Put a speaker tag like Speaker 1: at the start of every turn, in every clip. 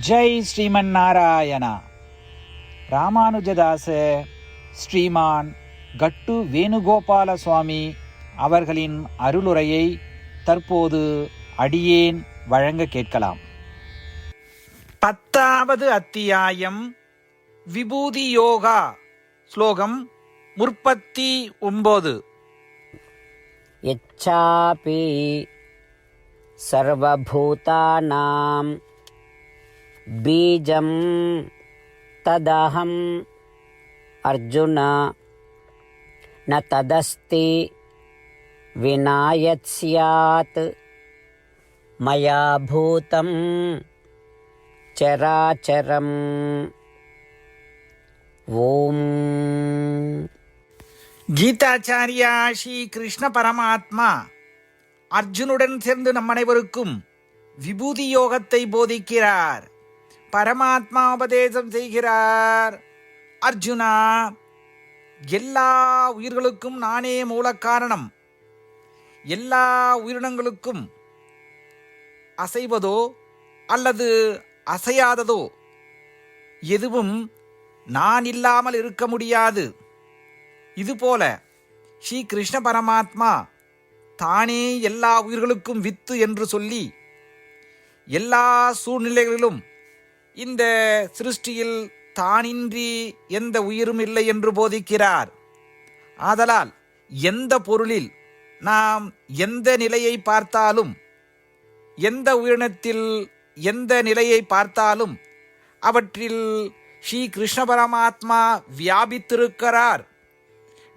Speaker 1: ஜெய் ஸ்ரீமன் நாராயணா. ராமானுஜதாச ஸ்ரீமான் கட்டு வேணுகோபால சுவாமி அவர்களின் அருளுரையை தற்போது அடியேன் வழங்க கேட்கலாம். 10வது அத்தியாயம் விபூதி யோகா. ஸ்லோகம் 39.
Speaker 2: யச்சாபி சர்வபூதானாம் பீஜம் ததஹம் அர்ஜுன ந ததஸ்தி விநாயத் ஸ்யாத் மயா பூதம் சராச்சரம். ஓம்.
Speaker 1: கீதாச்சாரியா ஸ்ரீ கிருஷ்ண பரமாத்மா அர்ஜுனுடன் சேர்ந்து நம் அனைவருக்கும் விபூதி யோகத்தை போதிக்கிறார். பரமாத்மா உபதேசம் செய்கிறார். அர்ஜுனா, எல்லா உயிர்களுக்கும் நானே மூல காரணம். எல்லா உயிரினங்களுக்கும் அசைவதோ அல்லது அசையாததோ எதுவும் நான் இல்லாமல் இருக்க முடியாது. இதுபோல ஸ்ரீ கிருஷ்ண பரமாத்மா தானே எல்லா உயிர்களுக்கும் வித்து என்று சொல்லி எல்லா சூழ்நிலைகளிலும் இந்த சிருஷ்டியில் தானின்றி எந்த உயிரும் இல்லை என்று போதிக்கிறார். ஆதலால் எந்த பொருளில் நாம் எந்த நிலையை பார்த்தாலும், எந்த உயிரினத்தில் எந்த நிலையை பார்த்தாலும் அவற்றில் ஸ்ரீ கிருஷ்ண பரமாத்மா வியாபித்திருக்கிறார்.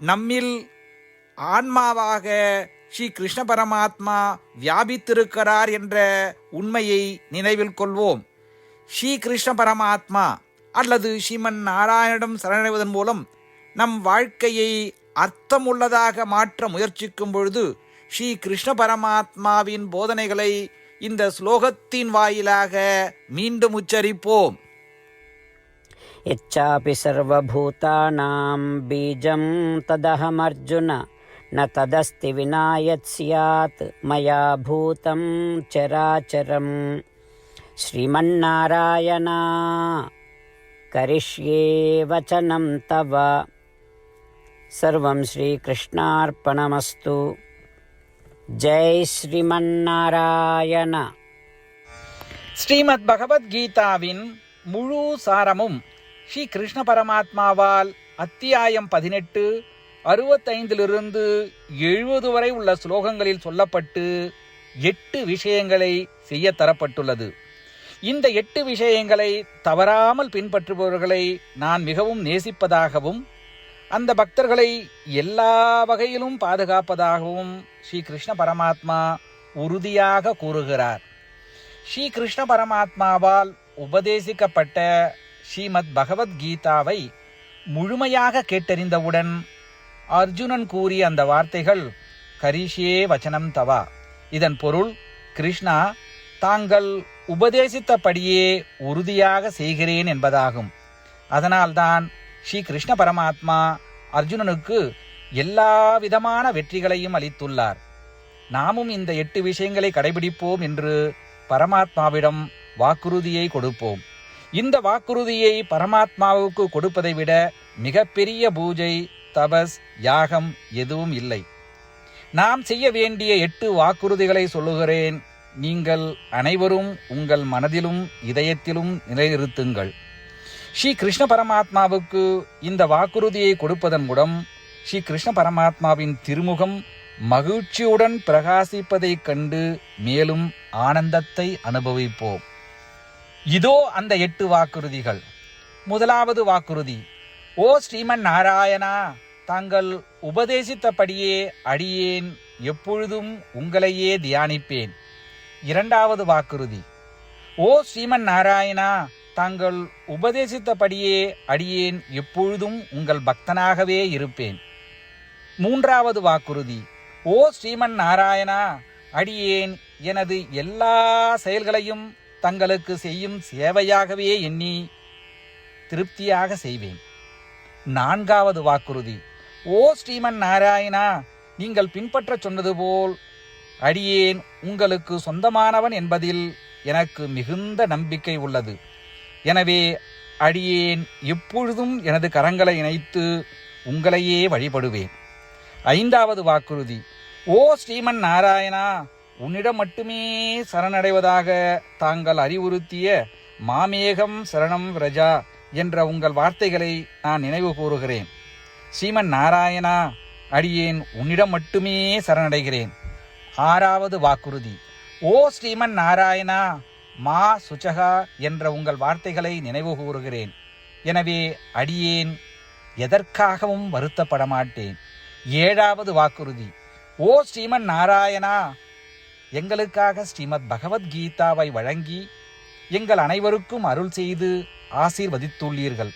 Speaker 1: நம்மில் ஆன்மாவாக ஸ்ரீ கிருஷ்ண பரமாத்மா வியாபித்திருக்கிறார் என்ற உண்மையை நினைவில் கொள்வோம். ஸ்ரீ கிருஷ்ண பரமாத்மா அல்லது ஸ்ரீமன் நாராயணனிடம் சரணடைவதன் மூலம் நம் வாழ்க்கையை அர்த்தமுள்ளதாக மாற்ற முயற்சிக்கும் பொழுது ஸ்ரீ கிருஷ்ண பரமாத்மாவின் போதனைகளை இந்த ஸ்லோகத்தின் வாயிலாக மீண்டும் உச்சரிப்போம்.
Speaker 2: யச்சாபி சர்வபூதானாம் பீஜம் ததஹம் அர்ஜுன ந ததஸ்தி விநாயத் ஸ்யாத் மயா பூதம் சராச்சரம். ஸ்ரீமன்னாராயணா கரிஷ்யே வசனம் தவ. சர்வம் ஸ்ரீகிருஷ்ணார்ப்பணமஸ்து. ஜெய் ஸ்ரீமன்னாராயணா.
Speaker 1: ஸ்ரீமத் பகவத்கீதாவின் முழு சாரமும் ஸ்ரீ கிருஷ்ண பரமாத்மாவால் அத்தியாயம் 18 65 70 வரை உள்ள ஸ்லோகங்களில் சொல்லப்பட்டு 8 விஷயங்களை செய்ய தரப்பட்டுள்ளது. இந்த 8 விஷயங்களை தவறாமல் பின்பற்றுபவர்களை நான் மிகவும் நேசிப்பதாகவும் அந்த பக்தர்களை எல்லா வகையிலும் பாதுகாப்பதாகவும் ஸ்ரீ கிருஷ்ண பரமாத்மா உறுதியாக கூறுகிறார். ஸ்ரீ கிருஷ்ண பரமாத்மாவால் உபதேசிக்கப்பட்ட ஸ்ரீமத் பகவத்கீதாவை முழுமையாக கேட்டறிந்தவுடன் அர்ஜுனன் கூறிய அந்த வார்த்தைகள் கரிஷ்யே வசனம் தவா. இதன் பொருள், கிருஷ்ணா, தாங்கள் உபதேசித்தபடியே உறுதியாக செய்கிறேன் என்பதாகும். அதனால்தான் ஸ்ரீ கிருஷ்ண பரமாத்மா அர்ஜுனனுக்கு எல்லா விதமான வெற்றிகளையும் அளித்துள்ளார். நாமும் இந்த 8 விஷயங்களை கடைபிடிப்போம் என்று பரமாத்மாவிடம் வாக்குறுதியை கொடுப்போம். இந்த வாக்குறுதியை பரமாத்மாவுக்கு கொடுப்பதை விட மிகப்பெரிய பூஜை, தபஸ், யாகம் எதுவும் இல்லை. நாம் செய்ய வேண்டிய 8 வாக்குறுதிகளை சொல்லுகிறேன். நீங்கள் அனைவரும் உங்கள் மனதிலும் இதயத்திலும் நிலைநிறுத்துங்கள். ஸ்ரீ கிருஷ்ண பரமாத்மாவுக்கு இந்த வாக்குறுதியை கொடுப்பதன் மூலம் ஸ்ரீ கிருஷ்ண பரமாத்மாவின் திருமுகம் மகிழ்ச்சியுடன் பிரகாசிப்பதைக் கண்டு மேலும் ஆனந்தத்தை அனுபவிப்போம். இதோ அந்த 8 வாக்குறுதிகள். முதலாவது வாக்குறுதி: ஓ ஸ்ரீமன் நாராயணா, தாங்கள் உபதேசித்தபடியே அடியேன் எப்பொழுதும் உங்களையே தியானிப்பேன். இரண்டாவது வாக்குறுதி: ஓ ஸ்ரீமன் நாராயணா, தாங்கள் உபதேசித்தபடியே அடியேன் எப்பொழுதும் உங்கள் பக்தனாகவே இருப்பேன். மூன்றாவது வாக்குறுதி: ஓ ஸ்ரீமன் நாராயணா, அடியேன் எனது எல்லா செயல்களையும் தங்களுக்கு செய்யும் சேவையாகவே எண்ணி திருப்தியாக செய்வேன். நான்காவது வாக்குறுதி: ஓ ஸ்ரீமன் நாராயணா, நீங்கள் பின்பற்ற சொன்னது போல் அடியேன் உங்களுக்கு சொந்தமானவன் என்பதில் எனக்கு மிகுந்த நம்பிக்கை உள்ளது. எனவே அடியேன் எப்பொழுதும் எனது கரங்களை இணைத்து உங்களையே வழிபடுவேன். 5வது வாக்குறுதி. ஓ ஸ்ரீமன் நாராயணா, உன்னிடம் மட்டுமே சரணடைவதாக தாங்கள் அறிவுறுத்திய மாமேகம் சரணம் விரஜா என்ற உங்கள் வார்த்தைகளை நான் நினைவு கூறுகிறேன். ஸ்ரீமன் நாராயணா, அடியேன் உன்னிடம் மட்டுமே சரணடைகிறேன். 6வது வாக்குறுதி. ஓ ஸ்ரீமன் நாராயணா, மா சுச்சகா என்ற உங்கள் வார்த்தைகளை நினைவு கூறுகிறேன். எனவே அடியேன் எதற்காகவும் வருத்தப்பட மாட்டேன். 7வது வாக்குறுதி. ஓ ஸ்ரீமன் நாராயணா, எங்களுக்காக ஸ்ரீமத் பகவத்கீதாவை வழங்கி எங்கள் அனைவருக்கும் அருள் செய்து ஆசீர்வதித்துள்ளீர்கள்.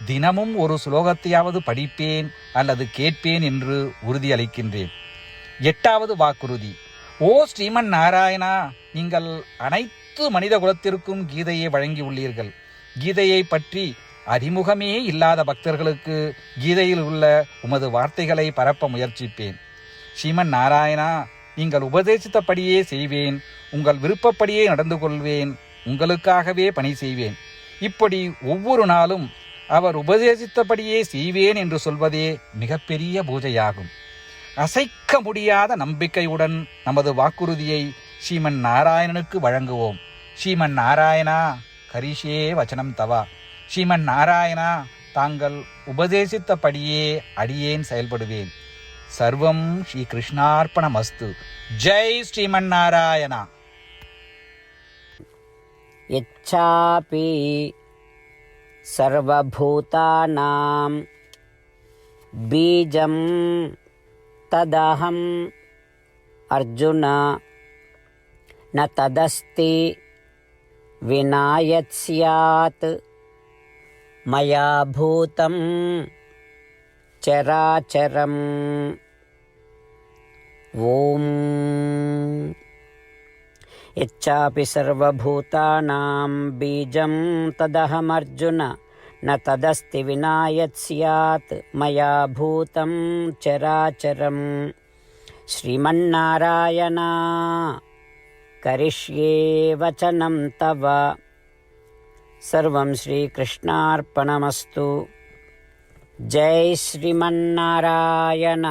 Speaker 1: தினமும் ஒரு சுலோகத்தையாவது படிப்பேன் அல்லது கேட்பேன் என்று உறுதியளிக்கின்றேன். 8வது வாக்குறுதி. ஓ ஸ்ரீமன் நாராயணா, நீங்கள் அனைத்து மனித குலத்திற்கும் கீதையை வழங்கியுள்ளீர்கள். கீதையை பற்றி அறிமுகமே இல்லாத பக்தர்களுக்கு கீதையில் உள்ள உமது வார்த்தைகளை பரப்ப முயற்சிப்பேன். ஸ்ரீமன் நாராயணா, நீங்கள் உபதேசித்தபடியே செய்வேன். உங்கள் விருப்பப்படியே நடந்து கொள்வேன். உங்களுக்காகவே பணி செய்வேன். இப்படி ஒவ்வொரு நாளும் அவர் உபதேசித்தபடியே செய்வேன் என்று சொல்வதே மிகப்பெரிய பூஜையாகும். அசைக்க முடியாத நம்பிக்கையுடன் நமது வாக்குறுதியை ஸ்ரீமன் நாராயணனுக்கு வழங்குவோம். ஸ்ரீமன் நாராயணா, கரிஷே வச்சனம் தவா. ஸ்ரீமன் நாராயணா, தாங்கள் உபதேசித்தபடியே அடியேன் செயல்படுவேன். சர்வம் ஸ்ரீ கிருஷ்ணார்ப்பணமஸ்து. ஜெய் ஸ்ரீமன் நாராயணா.
Speaker 2: யச்சாபி சர்வபூதானாம் பீஜம் ததஹம் அர்ஜுன ந ததஸ்தி வினாயத் ஸ்யாத் மயா பூதம் சராச்சரம். ஓம் यच्चापि सर्वभूतानां बीजं तदहमर्जुन न तदस्ति विना यत् स्यात् मया भूतं चराचरम्. श्रीमन्नारायण करिष्ये वचनं तव. सर्वं श्रीकृष्णार्पणमस्तु. जय श्रीमन्नारायण.